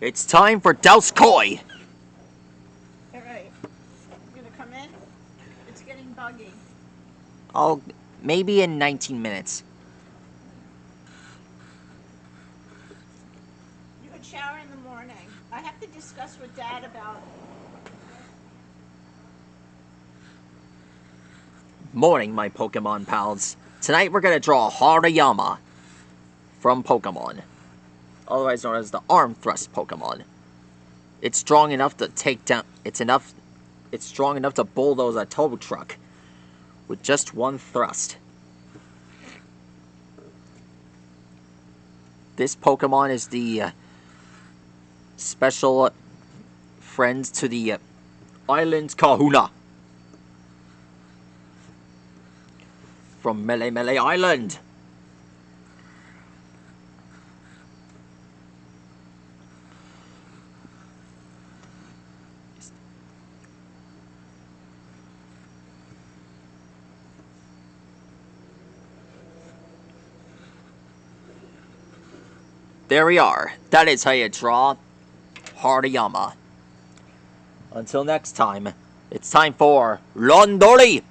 It's time for Douse Koi! Alright. You gonna come in? It's getting buggy. I'll... maybe in 19 minutes. You could shower in the morning. I have to discuss with Dad about... Morning, my Pokemon pals. Tonight we're gonna draw hairyama from Pokemon, otherwise known as the Arm Thrust Pokemon. It's strong enough to take down... It's strong enough to bulldoze a tow truck with just one thrust. This Pokemon is the special friend to the Island Kahuna from Mele Mele Island. There we are. That is how you draw hairyama. Until next time, it's time for Rondori!